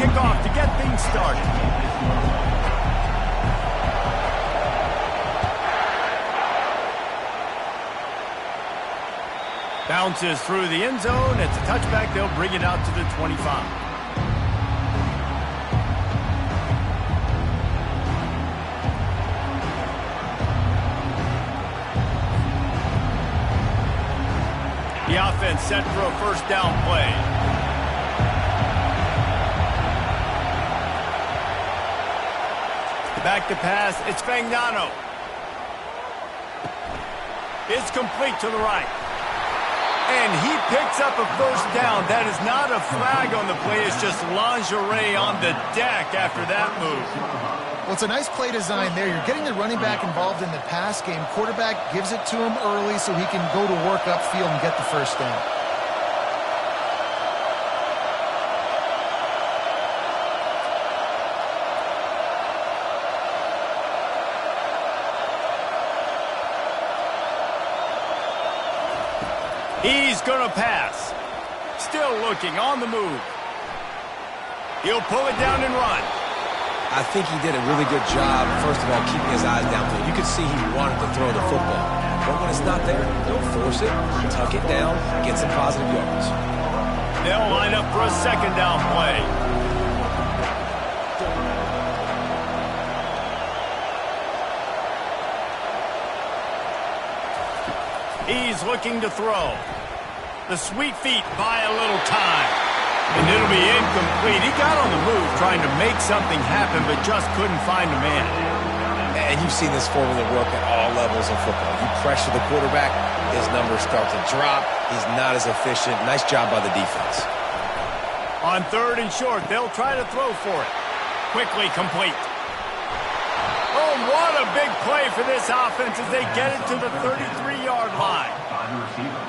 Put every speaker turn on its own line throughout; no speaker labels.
kickoff to get things started. Bounces through the end zone. It's a touchback. They'll bring it out to the 25. The offense set for a first down play. Back to pass. It's Fagnano. It's complete to the right. And he picks up a first down. That is not a flag on the play. It's just lingerie on the deck after that move.
Well, it's a nice play design there. You're getting the running back involved in the pass game. Quarterback gives it to him early so he can go to work upfield and get the first down.
He's going to pass. Still looking on the move. He'll pull it down and run.
I think he did a really good job, first of all, keeping his eyes downfield. You could see he wanted to throw the football. But when it's not there, don't force it. Tuck it down, get some positive yards.
They'll line up for a second down play. He's looking to throw. The sweet feet buy a little time. And it'll be incomplete. He got on the move trying to make something happen, but just couldn't find a man.
And you've seen this formula work at all levels of football. You pressure the quarterback, his numbers start to drop. He's not as efficient. Nice job by the defense.
On third and short, they'll try to throw for it. Quickly complete. Oh, what a big play for this offense as they get it to the 33-yard line.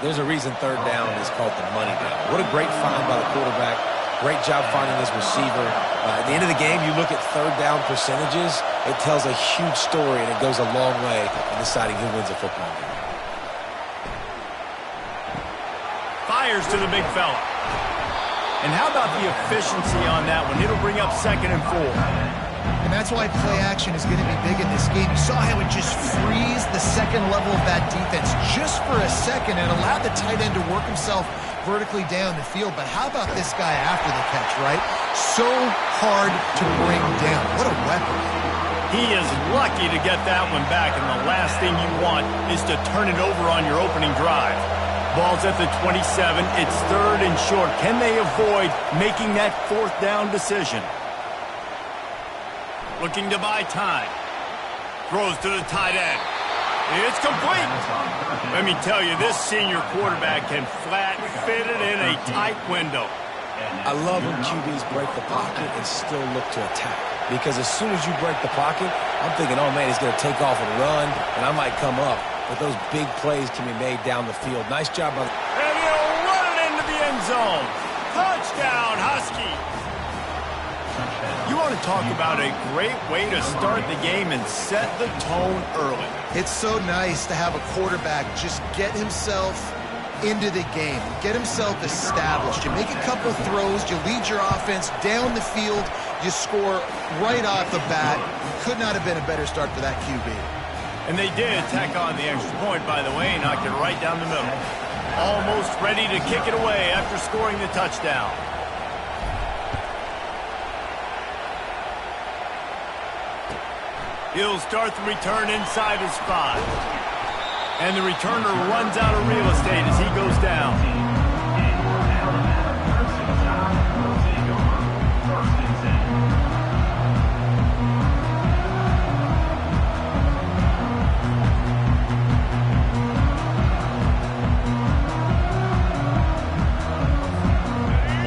There's a reason third down is called the money down. What a great find by the quarterback. Great job finding his receiver. At the end of the game, you look at third down percentages. It tells a huge story, and it goes a long way in deciding who wins a football game.
Fires to the big fella. And how about the efficiency on that one? It'll bring up 2nd and 4.
And that's why play action is going to be big in this game. You saw how it just frees the second level of that defense just for a second and allowed the tight end to work himself vertically down the field. But how about this guy after the catch, right? So hard to bring down. What a weapon.
He is lucky to get that one back, and the last thing you want is to turn it over on your opening drive. Ball's at the 27. It's third and short. Can they avoid making that fourth down decision? Looking to buy time. Throws to the tight end. It's complete. Let me tell you, this senior quarterback can flat fit it in a tight window.
I love when QBs break the pocket and still look to attack. Because as soon as you break the pocket, I'm thinking, oh, man, he's going to take off and run, and I might come up. But those big plays can be made down the field. Nice job by the...
And he'll run it into the end zone. Touchdown, Husky. You want to talk about a great way to start the game and set the tone early.
It's so nice to have a quarterback just get himself into the game, get himself established. You make a couple throws, you lead your offense down the field, you score right off the bat. Could not have been a better start for that QB.
And they did tack on the extra point, by the way, knocked it right down the middle. Almost ready to kick it away after scoring the touchdown. He'll start the return inside his 5. And the returner runs out of real estate as he goes down.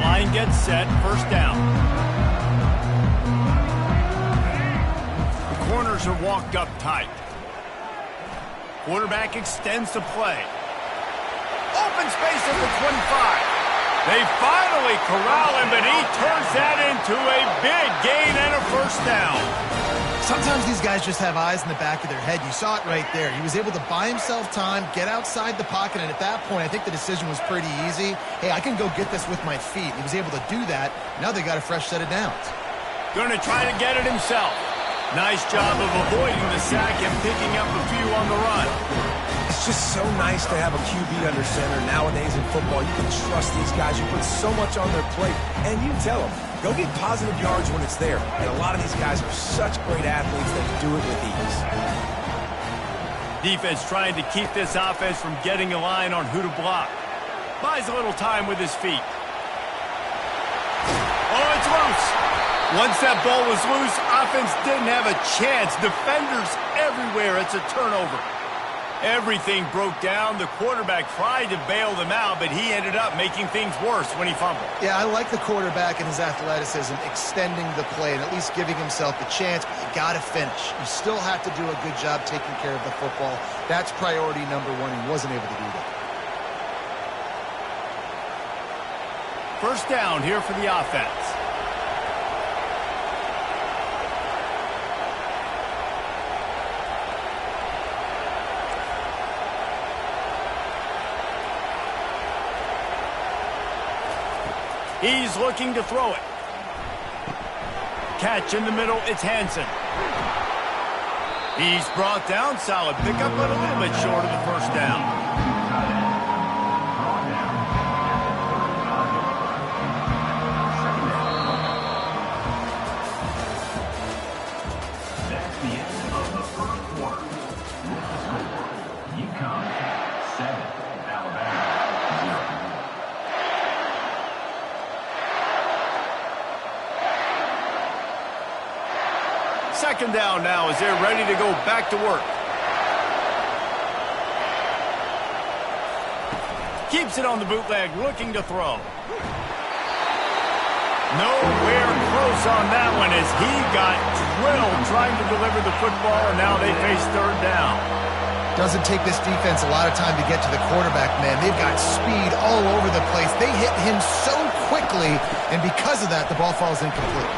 Line gets set, first down. Corners are walked up tight. Quarterback extends the play. Open space at the 25. They finally corral him, but he turns that into a big gain and a first down.
Sometimes these guys just have eyes in the back of their head. You saw it right there. He was able to buy himself time, get outside the pocket, and at that point, I think the decision was pretty easy. Hey, I can go get this with my feet. He was able to do that. Now they got a fresh set of downs.
Going to try to get it himself. Nice job of avoiding the sack and picking up a few on the run.
It's just so nice to have a QB under center. Nowadays in football, you can trust these guys. You put so much on their plate, and you tell them, go get positive yards when it's there. And a lot of these guys are such great athletes that do it with ease.
Defense trying to keep this offense from getting a line on who to block. Buys a little time with his feet. Oh, it's loose. Once that ball was loose, offense didn't have a chance. Defenders everywhere. It's a turnover. Everything broke down. The quarterback tried to bail them out, but he ended up making things worse when he fumbled.
Yeah, I like the quarterback and his athleticism, extending the play and at least giving himself a chance, but you got to finish. You still have to do a good job taking care of the football. That's priority number one. He wasn't able to do that.
First down here for the offense. He's looking to throw it. Catch in the middle, it's Hansen. He's brought down, solid pickup, but a little bit short of the first down.
That's the end of the first quarter. This is score. UConn 7, Alabama 0.
Second down now as they're ready to go back to work. Keeps it on the bootleg, looking to throw. Nowhere close on that one as he got drilled trying to deliver the football, and now they face third down.
Doesn't take this defense a lot of time to get to the quarterback, man. They've got speed all over the place. They hit him so quickly, and because of that, the ball falls incomplete.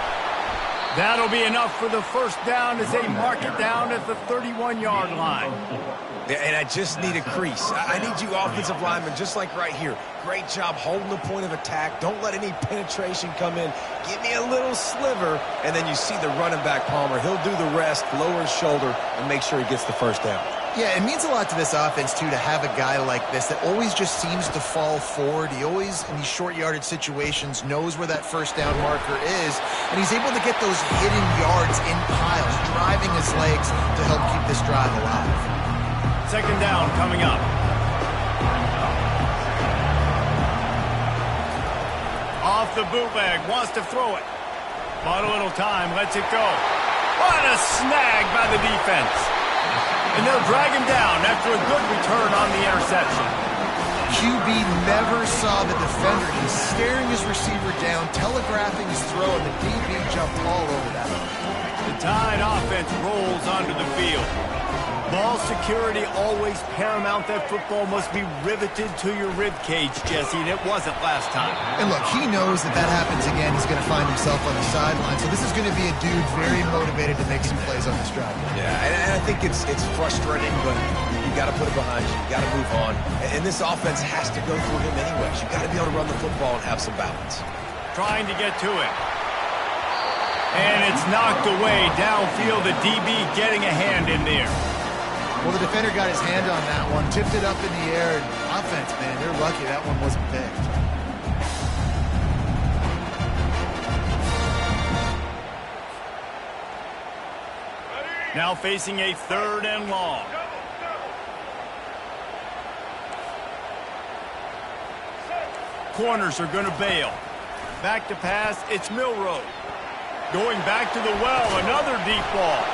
That'll be enough for the first down as they mark it down at the 31-yard line.
Yeah, and I just need a crease. I need you offensive linemen, just like right here. Great job holding the point of attack. Don't let any penetration come in. Give me a little sliver, and then you see the running back, Palmer. He'll do the rest, lower his shoulder, and make sure he gets the first down.
Yeah, it means a lot to this offense, too, to have a guy like this that always just seems to fall forward. He always, in these short yardage situations, knows where that first down marker is, and he's able to get those hidden yards in piles, driving his legs to help keep this drive alive.
Second down coming up. Off the bootleg, wants to throw it. Bought a little time, lets it go. What a snag by the defense. And they'll drag him down after a good return on the interception.
QB never saw the defender. He's staring his receiver down, telegraphing his throw, and the DB jumped all over that.
The Tide offense rolls onto the field. Ball security always paramount. That football must be riveted to your rib cage, Jesse, and it wasn't last time.
And look, he knows that that happens again. He's going to find himself on the sideline. So this is going to be a dude very motivated to make some plays on this drive.
Yeah, and I think it's frustrating, but you got to put it behind you. You got to move on. And this offense has to go through him anyways. You got to be able to run the football and have some balance.
Trying to get to it. And it's knocked away downfield. The DB getting a hand in there.
Well, the defender got his hand on that one, tipped it up in the air, and offense, man, they're lucky that one wasn't picked.
Now facing a third and long. Corners are going to bail. Back to pass, it's Milroe. Going back to the well, another deep ball.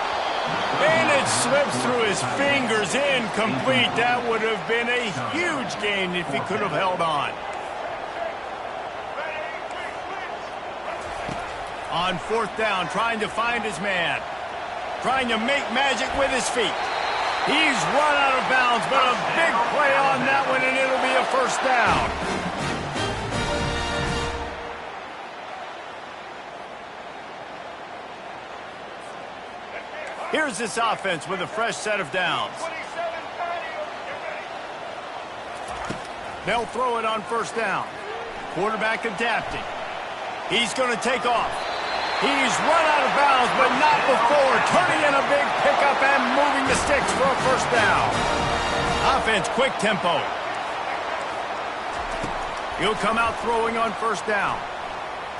And it slips through his fingers, incomplete. That would have been a huge gain if he could have held on. On fourth down, trying to find his man. Trying to make magic with his feet. He's run out of bounds, but a big play on that one, and it'll be a first down. Here's this offense with a fresh set of downs. They'll throw it on first down. Quarterback adapting. He's going to take off. He's run out of bounds, but not before turning in a big pickup and moving the sticks for a first down. Offense, quick tempo. He'll come out throwing on first down.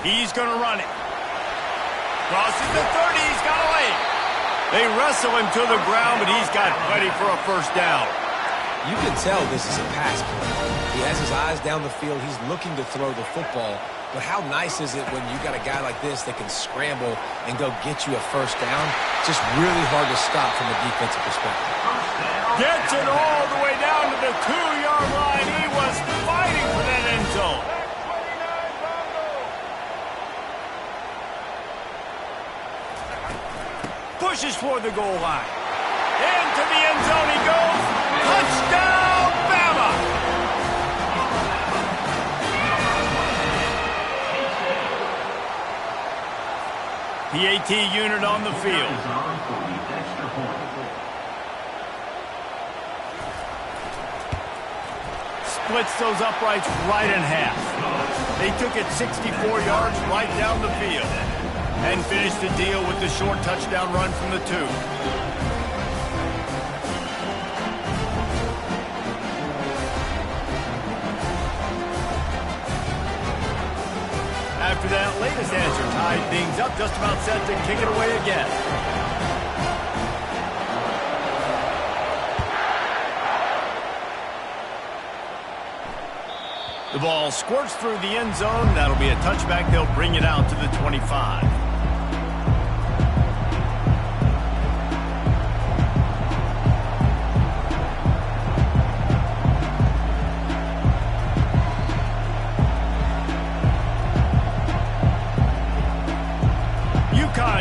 He's going to run it. Crosses the 30. He's got a lane. They wrestle him to the ground, but he's got plenty for a first down.
You can tell this is a pass play. He has his eyes down the field. He's looking to throw the football. But how nice is it when you got a guy like this that can scramble and go get you a first down? Just really hard to stop from a defensive perspective.
Gets it all the way down to the 2-yard line. He was fighting for that end zone. Pushes toward the goal line. Into the end zone he goes. Touchdown, Bama! PAT unit on the field. Splits those uprights right in half. They took it 64 yards right down the field and finished the deal with the short touchdown run from the 2. After that latest answer tied things up, just about set to kick it away again. The ball squirts through the end zone. That'll be a touchback. They'll bring it out to the 25.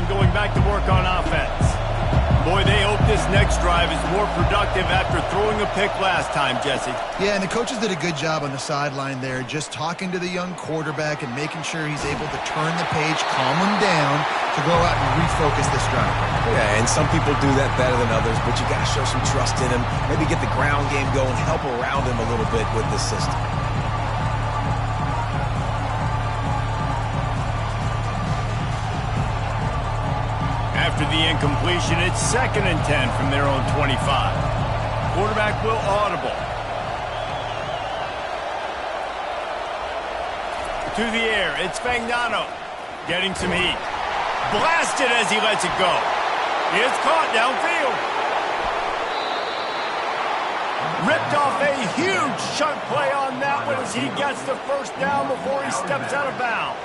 Going back to work on offense. Boy, they hope this next drive is more productive after throwing a pick last time, Jesse.
Yeah, and the coaches did a good job on the sideline there, just talking to the young quarterback and making sure he's able to turn the page, calm him down to go out and refocus this drive.
Yeah, and some people do that better than others, but you got to show some trust in him. Maybe get the ground game going, help around him a little bit with this system.
After the incompletion, it's 2nd and 10 from their own 25. Quarterback will audible. To the air, it's Fagnano. Getting some heat. Blasted as he lets it go. It's caught downfield. Ripped off a huge chunk play on that one as he gets the first down before he steps out of bounds.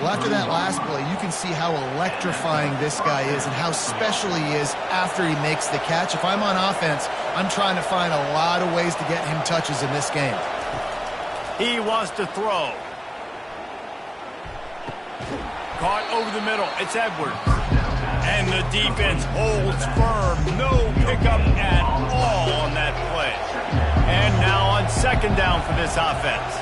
Well, after that last play, you can see how electrifying this guy is and how special he is after he makes the catch. If I'm on offense, I'm trying to find a lot of ways to get him touches in this game.
He wants to throw. Caught over the middle. It's Edwards. And the defense holds firm. No pickup at all on that play. And now on 2nd down for this offense.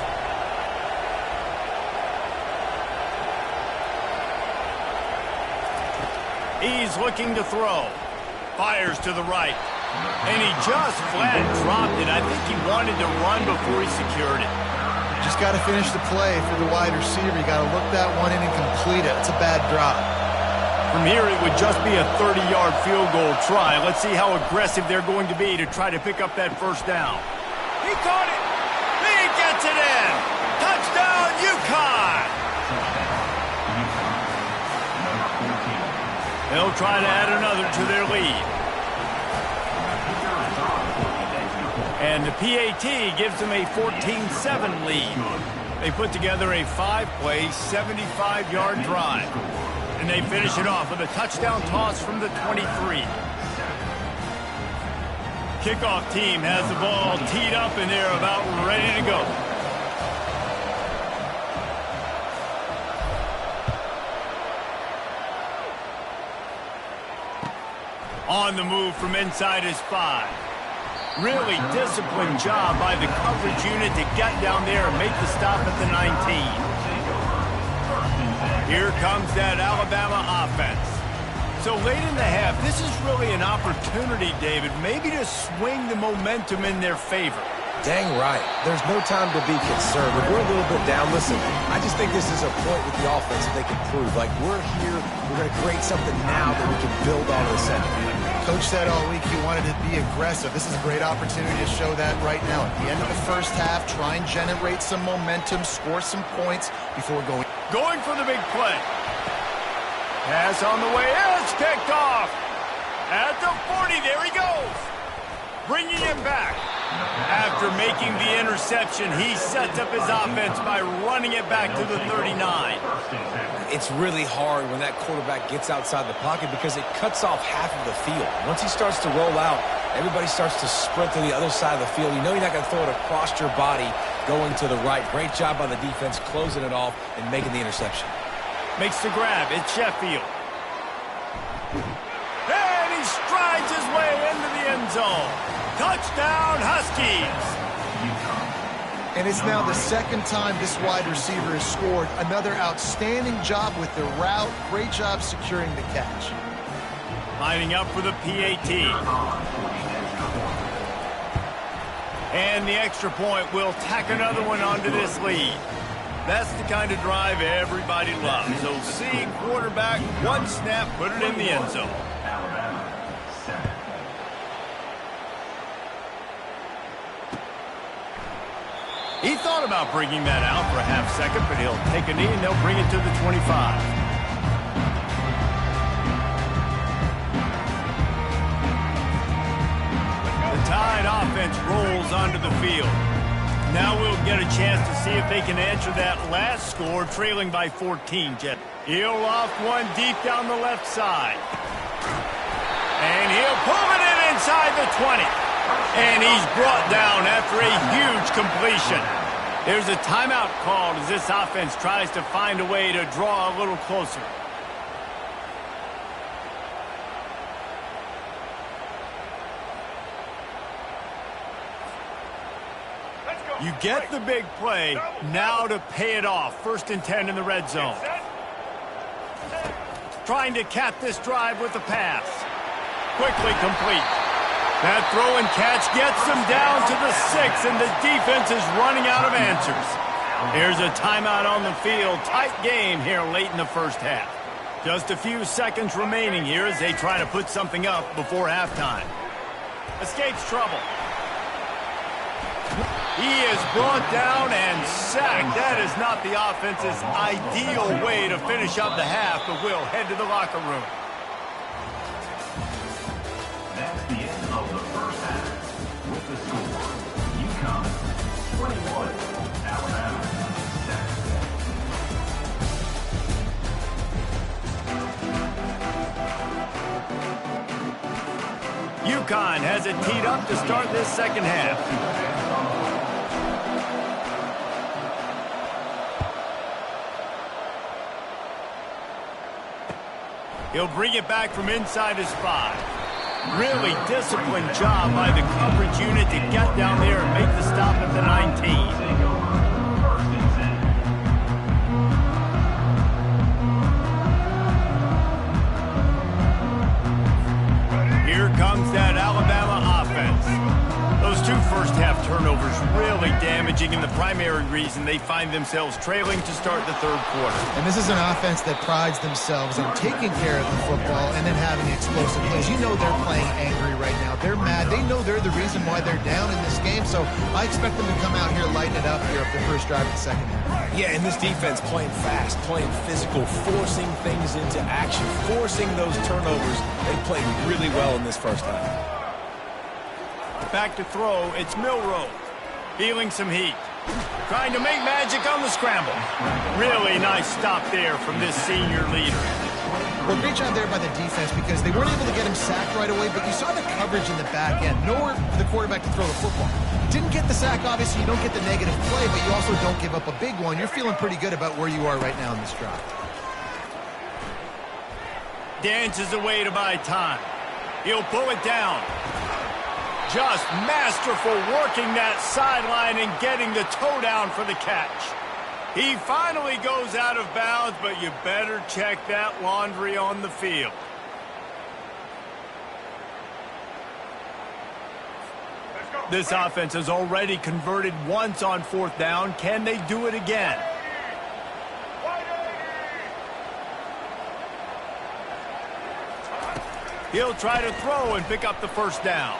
He's looking to throw. Fires to the right. And he just flat dropped it. I think he wanted to run before he secured it.
Just got to finish the play for the wide receiver. You got to look that one in and complete it. It's a bad drop.
From here, it would just be a 30-yard field goal try. Let's see how aggressive they're going to be to try to pick up that first down. He caught it. He gets it in. Touchdown, UConn. They'll try to add another to their lead. And the PAT gives them a 14-7 lead. They put together a 5-play, 75-yard drive. And they finish it off with a touchdown toss from the 23. Kickoff team has the ball teed up and they're about ready to go. On the move from inside his 5. Really disciplined job by the coverage unit to get down there and make the stop at the 19. Here comes that Alabama offense. So late in the half, this is really an opportunity, David, maybe to swing the momentum in their favor.
Dang right. There's no time to be concerned. If we're a little bit down, listen, I just think this is a point with the offense that they can prove. Like, we're here, we're going to create something now that we can build on in the second.
Coach said all week he wanted to be aggressive. This is a great opportunity to show that right now. At the end of the first half, try and generate some momentum, score some points before going.
Going for the big play. Pass on the way. It's picked off. At the 40, there he goes. Bringing him back. After making the interception, he sets up his offense by running it back to the 39.
It's really hard when that quarterback gets outside the pocket because it cuts off half of the field. Once he starts to roll out, everybody starts to sprint to the other side of the field. You know you're not going to throw it across your body going to the right. Great job by the defense closing it off and making the interception.
Makes the grab. It's Sheffield. And he strides his way into the end zone. Touchdown, Huskies.
And it's now the second time this wide receiver has scored. Another outstanding job with the route. Great job securing the catch.
Lining up for the PAT. And the extra point will tack another one onto this lead. That's the kind of drive everybody loves. So see quarterback, one snap, put it in the end zone. He thought about bringing that out for a half second, but he'll take a knee and they'll bring it to the 25. The Tide offense rolls onto the field. Now we'll get a chance to see if they can answer that last score, trailing by 14, Jeff. He'll off one deep down the left side. And he'll pull it in inside the 20. And he's brought down after a huge completion. There's a timeout called as this offense tries to find a way to draw a little closer. You get the big play, now to pay it off. 1st and 10 in the red zone. Trying to cap this drive with the pass. Quickly complete. That throw and catch gets them down to the 6, and the defense is running out of answers. Here's a timeout on the field. Tight game here late in the first half. Just a few seconds remaining here as they try to put something up before halftime. Escapes trouble. He is brought down and sacked. That is not the offense's ideal way to finish up the half, but we'll head to the locker room.
That's the end of the first half. With the score, UConn 21, Alabama 7.
UConn has it teed up to start this second half. He'll bring it back from inside his 5. Really disciplined job by the coverage unit to get down there and make the stop at the 19. Here comes that Alabama offense. Those 2 first-half turnovers really damaging, and the primary reason they find themselves trailing to start the 3rd quarter.
And this is an offense that prides themselves on taking care of the football and then having explosive plays. You know they're playing angry right now. They're mad. They know they're the reason why they're down in this game, so I expect them to come out here, lighten it up here for the first drive of the second half.
Yeah, and this defense playing fast, playing physical, forcing things into action, forcing those turnovers. They played really well in this first half.
Back to throw, it's Milroe. Feeling some heat. Trying to make magic on the scramble. Really nice stop there from this senior leader.
Well, great job there by the defense because they weren't able to get him sacked right away, but you saw the coverage in the back end. Nowhere for the quarterback to throw the football. Didn't get the sack, obviously. You don't get the negative play, but you also don't give up a big one. You're feeling pretty good about where you are right now in this drive.
Dances away to buy time. He'll pull it down. Just masterful working that sideline and getting the toe down for the catch. He finally goes out of bounds, but you better check that laundry on the field. This offense has already converted once on 4th down. Can they do it again? He'll try to throw and pick up the 1st down.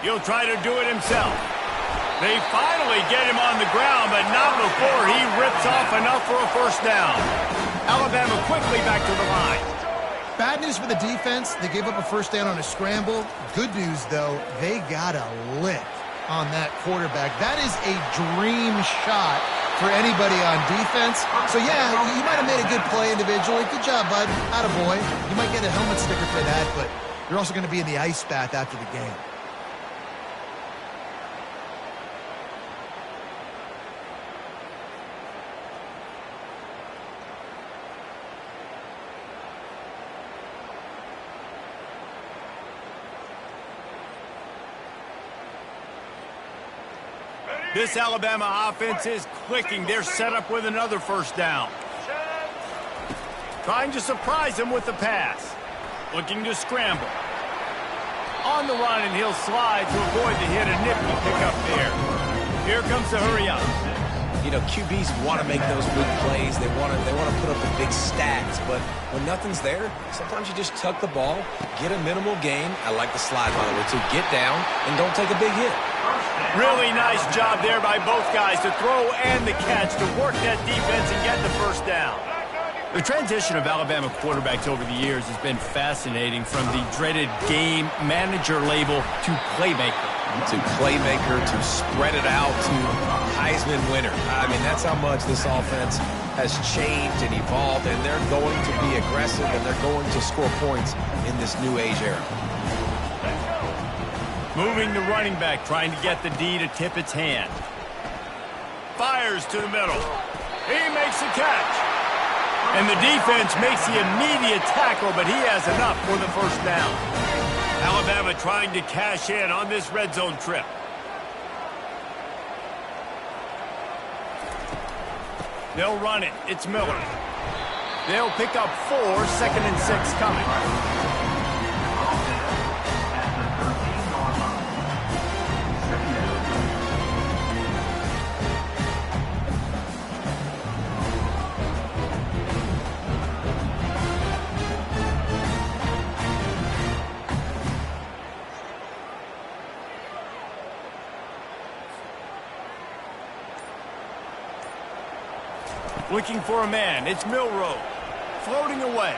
He'll try to do it himself. They finally get him on the ground, but not before he rips off enough for a 1st down. Alabama quickly back to the line.
Bad news for the defense. They gave up a 1st down on a scramble. Good news, though, they got a lick on that quarterback. That is a dream shot for anybody on defense. So, yeah, you might have made a good play individually. Good job, bud. Attaboy. You might get a helmet sticker for that, but you're also going to be in the ice bath after the game.
This Alabama offense is clicking. They're set up with another 1st down. Trying to surprise him with the pass. Looking to scramble. On the run, and he'll slide to avoid the hit. A nifty pickup there. Here comes the hurry up.
You know, QBs want to make those big plays. They want to put up the big stats. But when nothing's there, sometimes you just tuck the ball, get a minimal gain. I like the slide, by the way, too. Get down and don't take a big hit.
Really nice job there by both guys to throw and the catch to work that defense and get the 1st down. The transition of Alabama quarterbacks over the years has been fascinating, from the dreaded game manager label to playmaker.
To playmaker, to spread it out, to Heisman winner. I mean, that's how much this offense has changed and evolved, and they're going to be aggressive, and they're going to score points in this new age era.
Moving the running back, trying to get the D to tip its hand. Fires to the middle. He makes the catch. And the defense makes the immediate tackle, but he has enough for the 1st down. Alabama trying to cash in on this red zone trip. They'll run it. It's Miller. They'll pick up 4, 2nd and 6 coming. Looking for a man. It's Milroe. Floating away.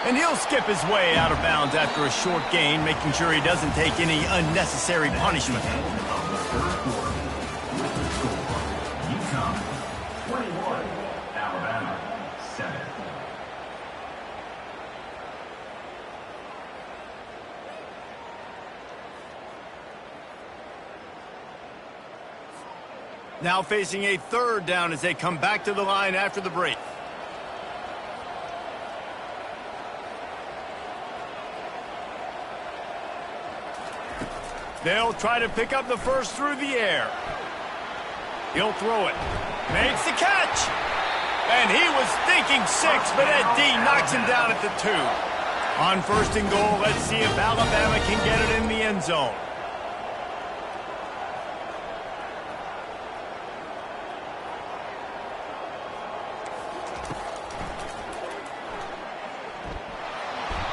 And he'll skip his way out of bounds after a short gain, making sure he doesn't take any unnecessary punishment.
UConn 21, Alabama 7.
Now facing a 3rd down as they come back to the line after the break. They'll try to pick up the 1st through the air. He'll throw it. Makes the catch. And he was thinking 6, but Ed D knocks him down at the 2. On 1st and goal, let's see if Alabama can get it in the end zone.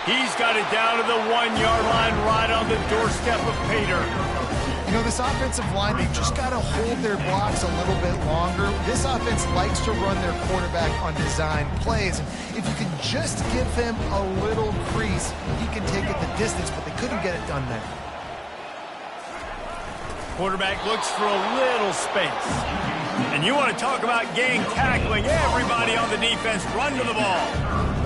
He's got it down to the 1-yard line, right on the doorstep of Pater.
You know, this offensive line, they've just got to hold their blocks a little bit longer. This offense likes to run their quarterback on design plays. And if you can just give him a little crease, he can take it the distance, but they couldn't get it done there.
Quarterback looks for a little space. And you want to talk about gang tackling. Everybody on the defense run to the ball.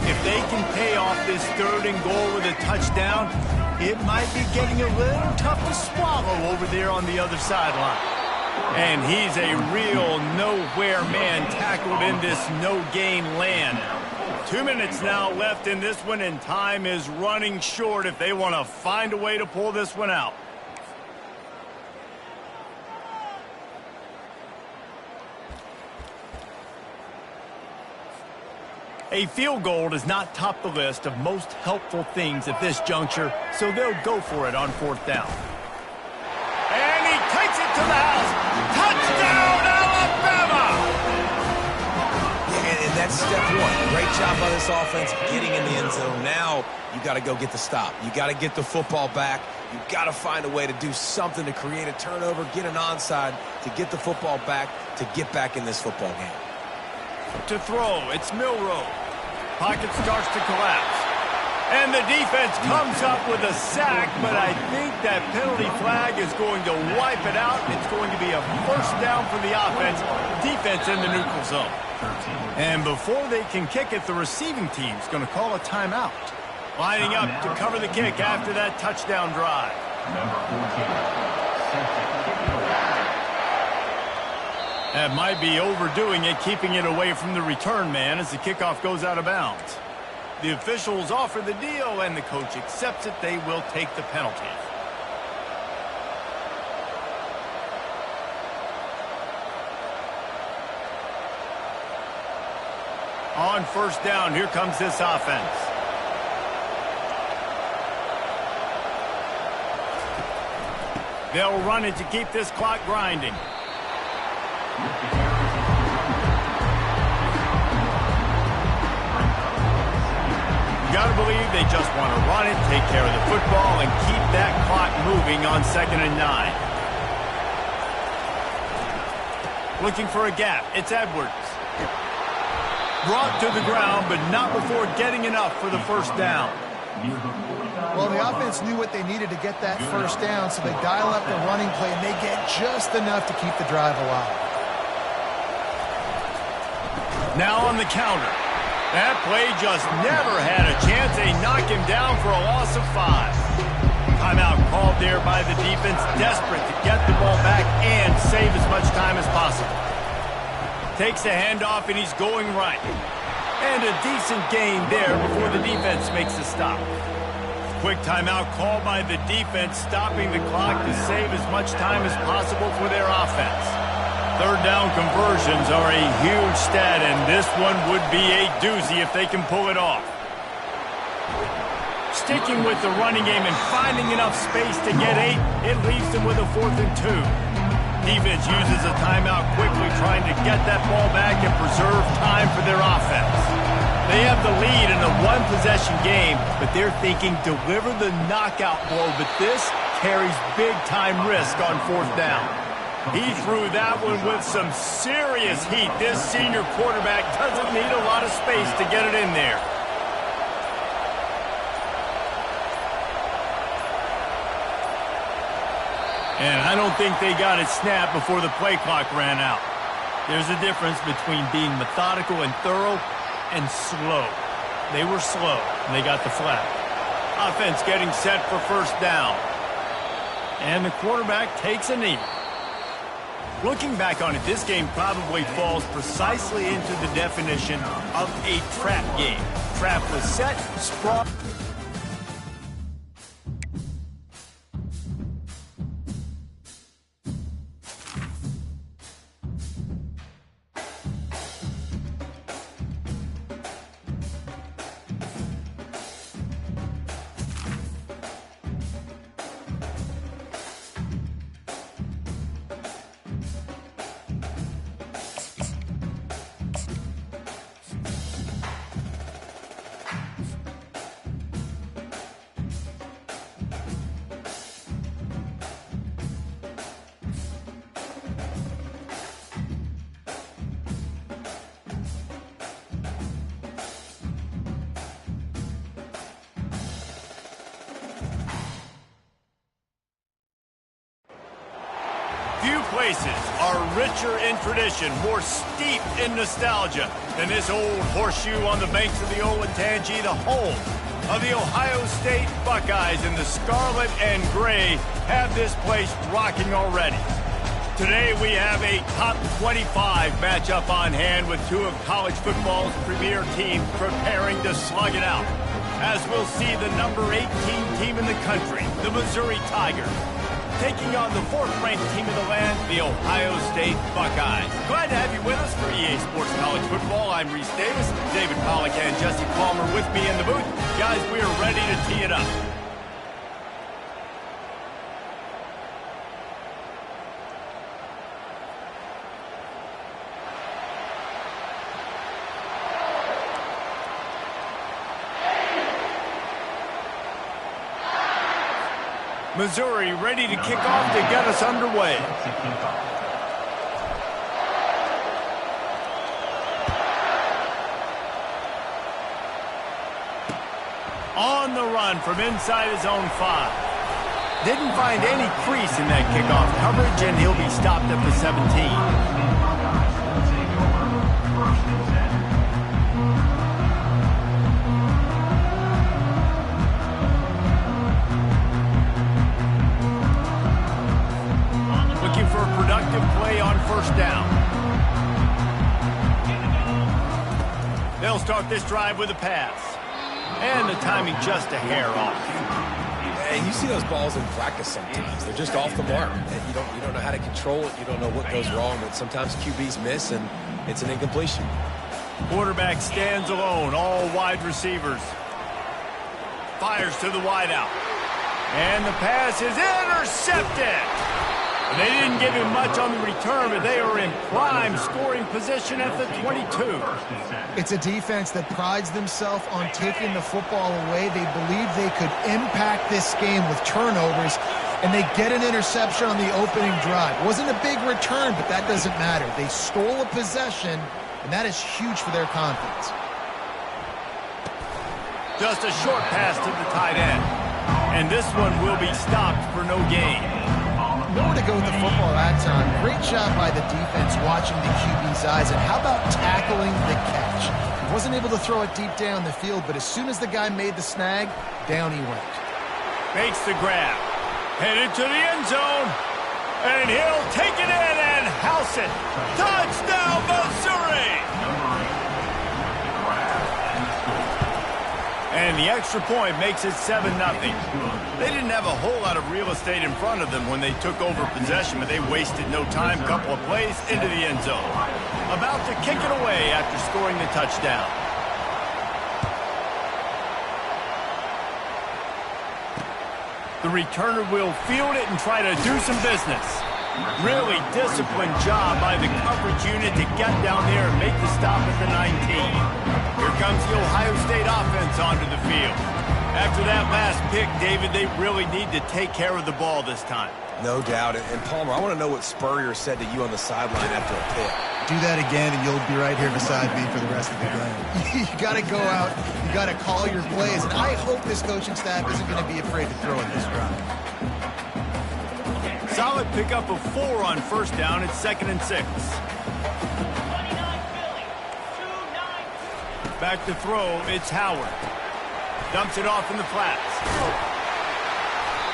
If they can pay off this 3rd and goal with a touchdown, it might be getting a little tough to swallow over there on the other sideline. And he's a real nowhere man tackled in this no-gain land. 2 minutes now left in this one, and time is running short if they want to find a way to pull this one out. A field goal does not top the list of most helpful things at this juncture, so they'll go for it on 4th down. And he takes it to the house. Touchdown, Alabama!
And that's step one. Great job by this offense getting in the end zone. Now you got to go get the stop. You got to get the football back. You got to find a way to do something to create a turnover, get an onside, to get the football back, to get back in this football game.
To throw, it's Milroe. Pocket starts to collapse. And the defense comes up with a sack, but I think that penalty flag is going to wipe it out. It's going to be a first down for the offense. Defense in the neutral zone. And before they can kick it, the receiving team's going to call a timeout. Lining up to cover the kick after that touchdown drive.
Number 14.
That might be overdoing it, keeping it away from the return man as the kickoff goes out of bounds. The officials offer the deal, and the coach accepts it. They will take the penalty. On 1st down, here comes this offense. They'll run it to keep this clock grinding. You got to believe they just want to run it, take care of the football, and keep that clock moving on 2nd and 9. Looking for a gap. It's Edwards. Brought to the ground, but not before getting enough for the first down.
Well, the offense knew what they needed to get that first down, so they dial up the running play, and they get just enough to keep the drive alive.
Now on the counter. That play just never had a chance. They knock him down for a loss of 5. Timeout called there by the defense, desperate to get the ball back and save as much time as possible. Takes a handoff, and he's going right. And a decent gain there before the defense makes a stop. Quick timeout called by the defense, stopping the clock to save as much time as possible for their offense. 3rd down conversions are a huge stat, and this one would be a doozy if they can pull it off. Sticking with the running game and finding enough space to get 8, it leaves them with a 4th and 2. Defense uses a timeout quickly, trying to get that ball back and preserve time for their offense. They have the lead in a one-possession game, but they're thinking deliver the knockout blow, but this carries big-time risk on 4th down. He threw that one with some serious heat. This senior quarterback doesn't need a lot of space to get it in there. And I don't think they got it snapped before the play clock ran out. There's a difference between being methodical and thorough and slow. They were slow, and they got the flag. Offense getting set for 1st down. And the quarterback takes a knee. Looking back on it, this game probably falls precisely into the definition of a trap game. Trap was set, sprawl. Few places are richer in tradition, more steeped in nostalgia than this old horseshoe on the banks of the Olentangy, the home of the Ohio State Buckeyes, and the scarlet and gray have this place rocking already. Today we have a top 25 matchup on hand with two of college football's premier teams preparing to slug it out. As we'll see the number 18 team in the country, the Missouri Tigers, taking on the 4th-ranked team in the land, the Ohio State Buckeyes. Glad to have you with us. with us for EA Sports College Football. I'm Reese Davis, David Pollack and Jesse Palmer with me in the booth. Guys, we are ready to tee it up. Missouri ready to kick off to get us underway. On the run from inside his own 5. Didn't find any crease in that kickoff coverage, and he'll be stopped at the 17. Play on first down. They'll start this drive with a pass. And the timing just a hair off.
And you see those balls in practice sometimes. They're just off the mark. And you don't know how to control it. You don't know what goes wrong. But sometimes QBs miss, and it's an incompletion.
Quarterback stands alone. All wide receivers. Fires to the wideout. And the pass is intercepted. They didn't give him much on the return, but they are in prime scoring position at the 22.
It's a defense that prides themselves on taking the football away. They believe they could impact this game with turnovers, and they get an interception on the opening drive. Wasn't a big return, but that doesn't matter. They stole a possession, and that is huge for their confidence.
Just a short pass to the tight end. And this one will be stopped for no gain.
Nowhere to go with the football that time. Great job by the defense watching the QB's eyes. And how about tackling the catch? He wasn't able to throw it deep down the field, but as soon as the guy made the snag, down he went.
Makes the grab. Headed to the end zone. And he'll take it in and house it. Touchdown, Missouri! And the extra point makes it 7-0. They didn't have a whole lot of real estate in front of them when they took over possession, but they wasted no time. Couple of plays into the end zone. About to kick it away after scoring the touchdown. The returner will field it and try to do some business. Really disciplined job by the coverage unit to get down there and make the stop at the 19. Here comes the Ohio State offense onto the field. After that last pick, David, they really need to take care of the ball this time.
No doubt. And Palmer, I want to know what Spurrier said to you on the sideline after a pick.
Do that again, and you'll be right here beside me for the rest of the game. You got to go out. You got to call your plays. And I hope this coaching staff isn't going to be afraid to throw in this drive.
Solid pickup of 4 on first down. It's 2nd and 6. Back to throw, it's Howard. Dumps it off in the flats.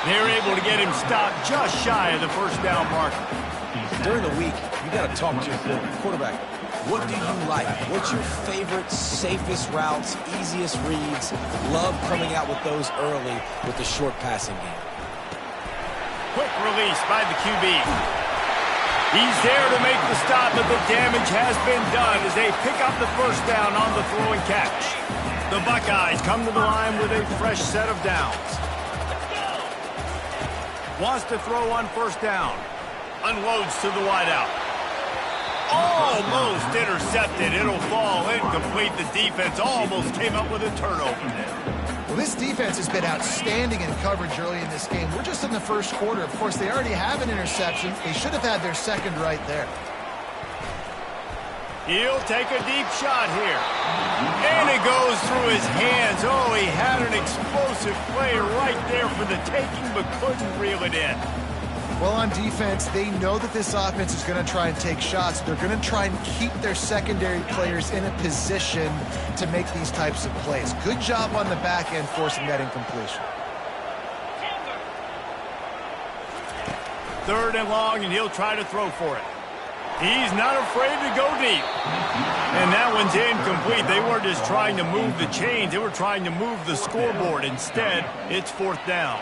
They're able to get him stopped just shy of the first down marker.
During the week, you got to talk to your quarterback. What do you like? What's your favorite, safest routes, easiest reads? Love coming out with those early with the short passing game.
Quick release by the QB. He's there to make the stop, but the damage has been done as they pick up the first down on the throw and catch. The Buckeyes come to the line with a fresh set of downs. Wants to throw on first down. Unloads to the wideout. Almost intercepted. It'll fall incomplete. The defense almost came up with a turnover there.
Well, this defense has been outstanding in coverage early in this game. We're just in the first quarter. Of course, they already have an interception. They should have had their second right there.
He'll take a deep shot here. And it goes through his hands. Oh, he had an explosive play right there for the taking, but couldn't reel it in.
Well, on defense, they know that this offense is going to try and take shots. They're going to try and keep their secondary players in a position to make these types of plays. Good job on the back end forcing that incompletion.
3rd and long, and he'll try to throw for it. He's not afraid to go deep. And that one's incomplete. They weren't just trying to move the chains. They were trying to move the scoreboard. Instead, it's 4th down.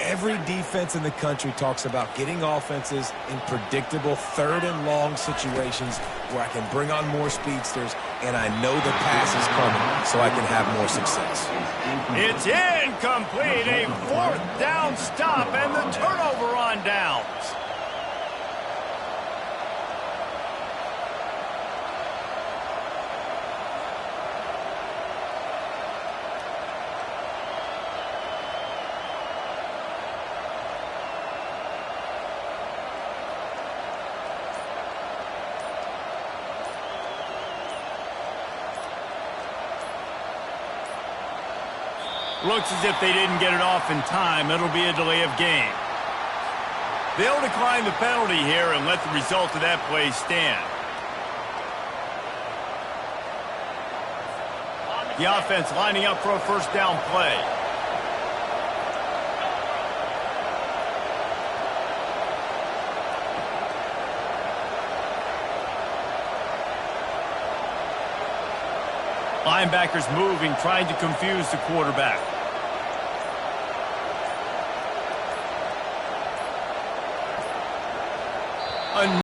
Every defense in the country talks about getting offenses in predictable third and long situations where I can bring on more speedsters and I know the pass is coming so I can have more success.
It's incomplete. A fourth down stop and the turnover on downs. Looks as if they didn't get it off in time. It'll be a delay of game. They'll decline the penalty here and let the result of that play stand. The offense lining up for a first down play. Linebackers moving, trying to confuse the quarterback.